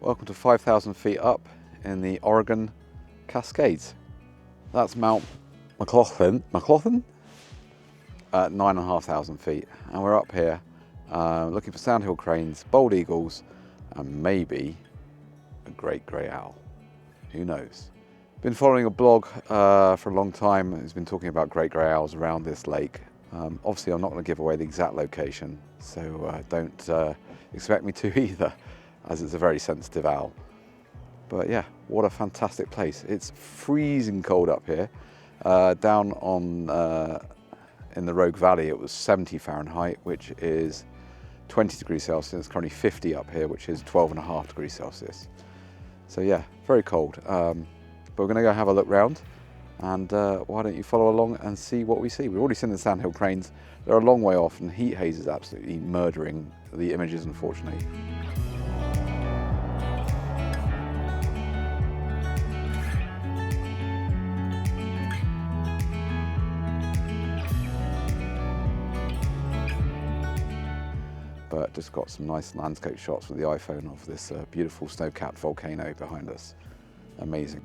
Welcome to 5,000 feet up in the Oregon Cascades. That's Mount McLaughlin at 9,500 feet, and we're up here looking for sandhill cranes, bald eagles, and maybe a great grey owl. Who knows? Been following a blog for a long time who's been talking about great grey owls around this lake. Obviously I'm not going to give away the exact location, so don't expect me to either, as it's a very sensitive owl. But yeah, what a fantastic place. It's freezing cold up here. Down on in the Rogue Valley it was 70 Fahrenheit, which is 20 degrees Celsius. It's currently 50 up here, which is 12.5 degrees Celsius. So yeah, very cold. But we're going to go have a look round, and why don't you follow along and see what we see. We've already seen the sandhill cranes. They're a long way off, and heat haze is absolutely murdering the images, unfortunately. But just got some nice landscape shots with the iPhone of this beautiful snow-capped volcano behind us. Amazing.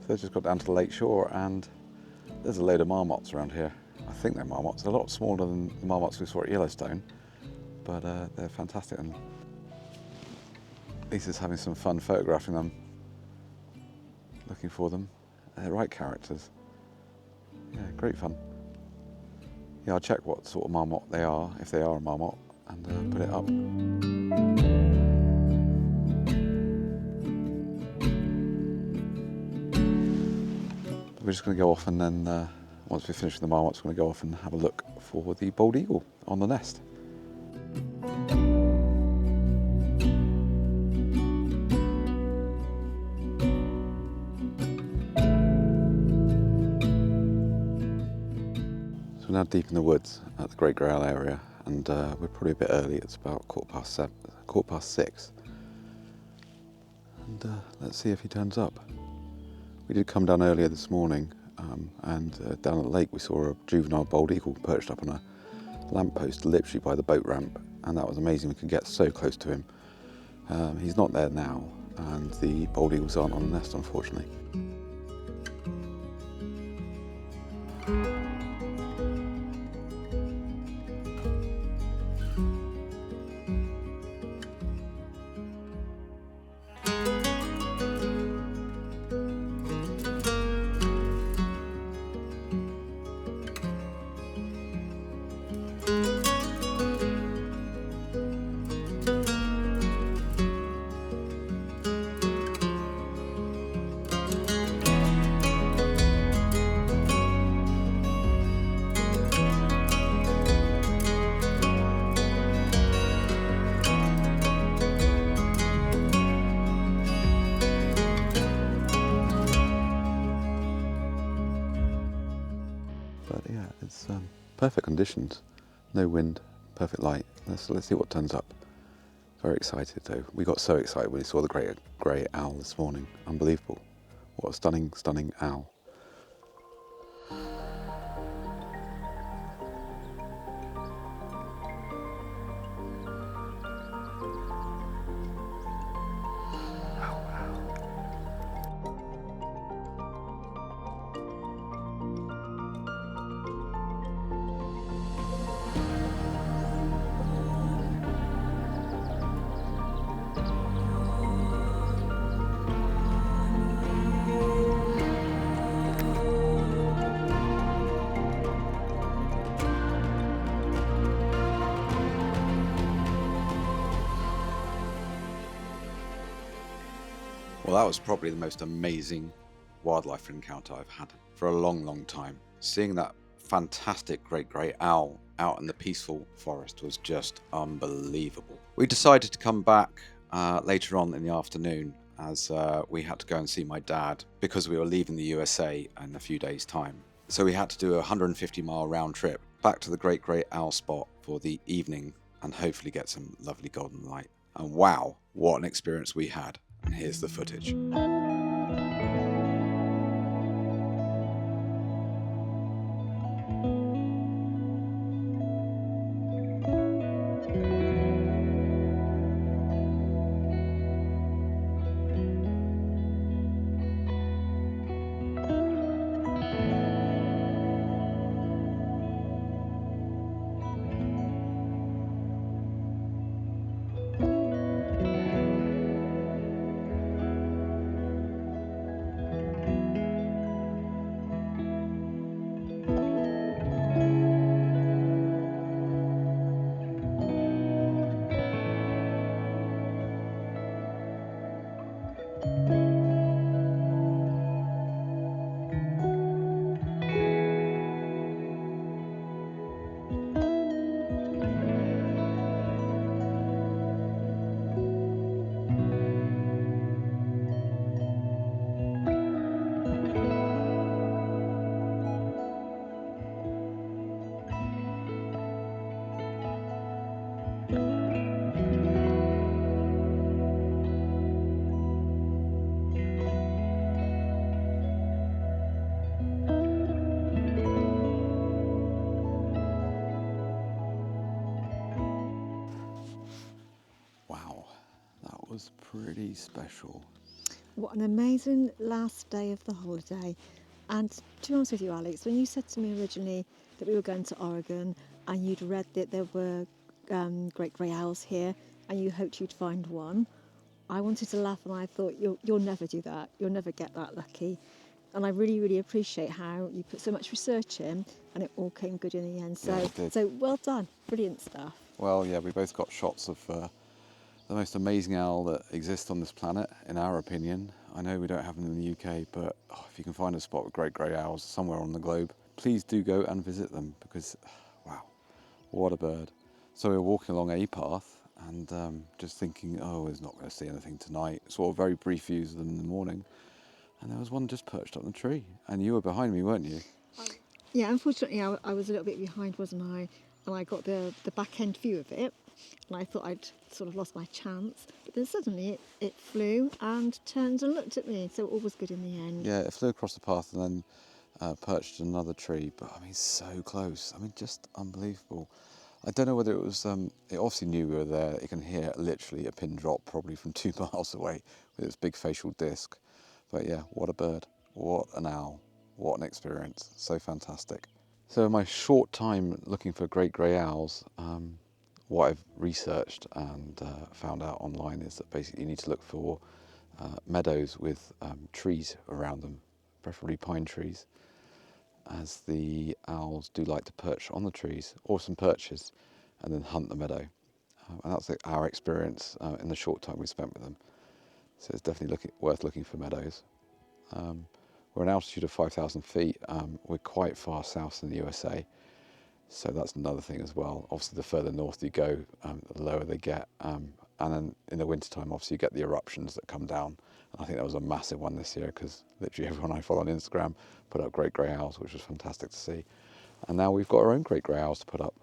So I just got down to the lake shore, and there's a load of marmots around here. I think they're marmots. They're a lot smaller than the marmots we saw at Yellowstone, but they're fantastic, and Lisa's having some fun photographing them, looking for them. They're right characters. Yeah, great fun. Yeah, I'll check what sort of marmot they are, if they are a marmot, and put it up. We're just going to go off, and then once we finish with the marmots, we're going to go off and have a look for the bald eagle on the nest. So we're now deep in the woods at the Great Grey Owl area, and we're probably a bit early. It's about 6:15. And let's see if he turns up. We did come down earlier this morning, and down at the lake we saw a juvenile bald eagle perched up on a lamppost literally by the boat ramp, and that was amazing. We could get so close to him. He's not there now, and the bald eagles aren't on the nest, unfortunately. But yeah, it's perfect conditions, no wind, perfect light. Let's see what turns up. Very excited though. We got so excited when we saw the great grey owl this morning. Unbelievable. What a stunning, stunning owl. Well, that was probably the most amazing wildlife encounter I've had for a long, long time. Seeing that fantastic great grey owl out in the peaceful forest was just unbelievable. We decided to come back later on in the afternoon as we had to go and see my dad because we were leaving the USA in a few days' time. So we had to do a 150-mile round trip back to the great grey owl spot for the evening and hopefully get some lovely golden light. And wow, what an experience we had. And here's the footage. Wow, that was pretty special. What an amazing last day of the holiday. And to be honest with you, Alex, when you said to me originally that we were going to Oregon and you'd read that there were great grey owls here and you hoped you'd find one, I wanted to laugh and I thought, you'll never do that. You'll never get that lucky. And I really, really appreciate how you put so much research in and it all came good in the end. So well done. Brilliant stuff. Well, yeah, we both got shots of the most amazing owl that exists on this planet, in our opinion. I know we don't have them in the UK, but if you can find a spot with great grey owls somewhere on the globe, please do go and visit them because, wow, what a bird. So we were walking along a path and just thinking, we're not going to see anything tonight. Saw very brief views of them in the morning. And there was one just perched up in the tree. And you were behind me, weren't you? Yeah, unfortunately, I was a little bit behind, wasn't I? And I got the back end view of it. And I thought I'd sort of lost my chance. But then suddenly it flew and turned and looked at me. So all was good in the end. Yeah, it flew across the path and then perched in another tree. But I mean, so close. I mean, just unbelievable. I don't know whether it was, it obviously knew we were there. It can hear literally a pin drop probably from 2 miles away with its big facial disc. But yeah, what a bird, what an owl, what an experience, so fantastic. So in my short time looking for great grey owls, what I've researched and found out online is that basically you need to look for meadows with trees around them, preferably pine trees, as the owls do like to perch on the trees or some perches and then hunt the meadow. And that's our experience in the short time we spent with them. So it's definitely worth looking for meadows. We're an altitude of 5,000 feet. We're quite far south in the USA, so that's another thing as well. Obviously, the further north you go, the lower they get. And then in the wintertime, obviously, you get the eruptions that come down. And I think that was a massive one this year because literally everyone I follow on Instagram put up great grey owls, which was fantastic to see. And now we've got our own great grey owls to put up.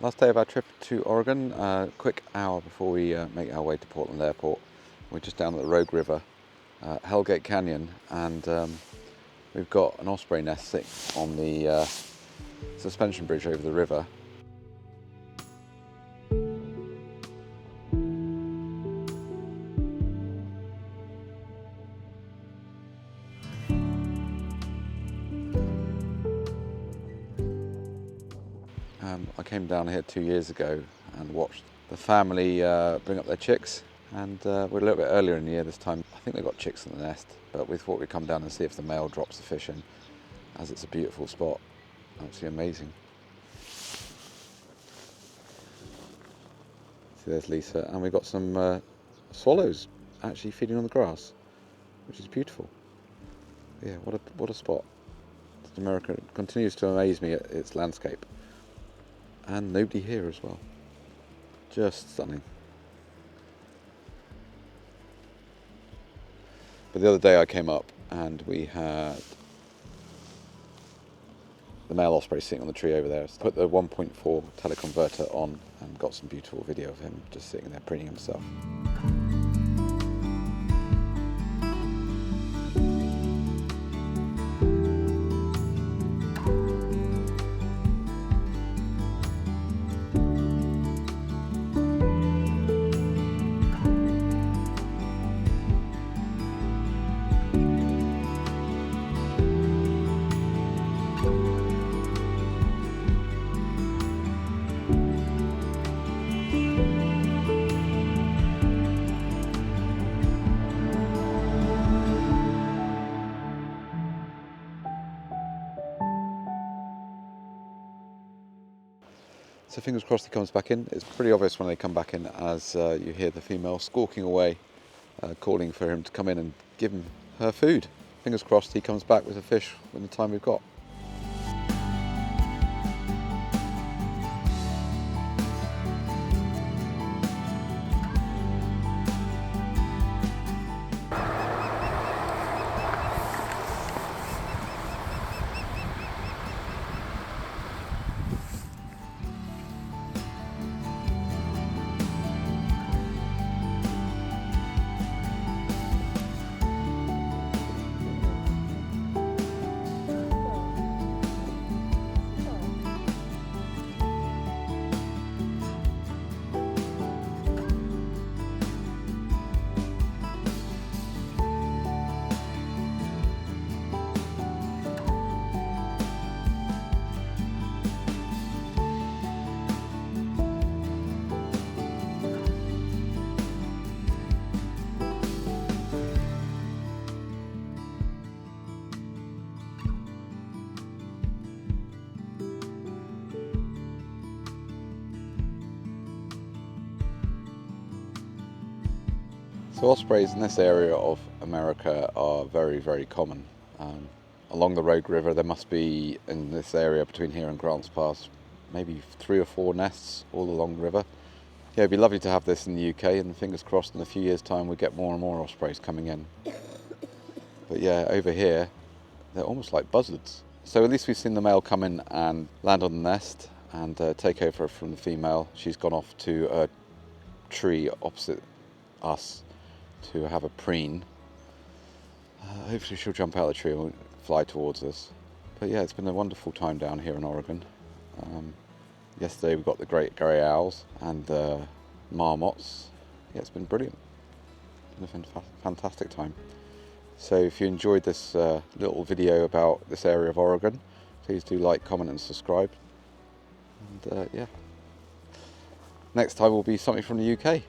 Last day of our trip to Oregon, quick hour before we make our way to Portland Airport. We're just down at the Rogue River, Hellgate Canyon, and we've got an osprey nest sitting on the suspension bridge over the river. I came down here 2 years ago and watched the family bring up their chicks, and we're a little bit earlier in the year this time. I think they've got chicks in the nest, but we thought we'd come down and see if the male drops the fish in, as it's a beautiful spot. Absolutely amazing. See, there's Lisa, and we've got some swallows actually feeding on the grass, which is beautiful. Yeah, what a spot. America continues to amaze me at its landscape. And nobody here as well. Just stunning. But the other day I came up and we had the male osprey sitting on the tree over there. So I put the 1.4 teleconverter on and got some beautiful video of him just sitting there preening himself. So fingers crossed he comes back in. It's pretty obvious when they come back in, as you hear the female squawking away, calling for him to come in and give him her food. Fingers crossed he comes back with a fish in the time we've got. So ospreys in this area of America are very, very common. Along the Rogue River there must be, in this area between here and Grants Pass, maybe 3 or 4 nests all along the river. Yeah, it'd be lovely to have this in the UK, and fingers crossed in a few years' time we get more and more ospreys coming in. But yeah, over here they're almost like buzzards. So at least we've seen the male come in and land on the nest and take over from the female. She's gone off to a tree opposite us to have a preen. Hopefully she'll jump out of the tree and fly towards us. But yeah, it's been a wonderful time down here in Oregon. Yesterday we got the great grey owls and marmots. Yeah, it's been brilliant. It's been a fantastic time. So if you enjoyed this little video about this area of Oregon, please do like, comment and subscribe. And yeah, next time will be something from the UK.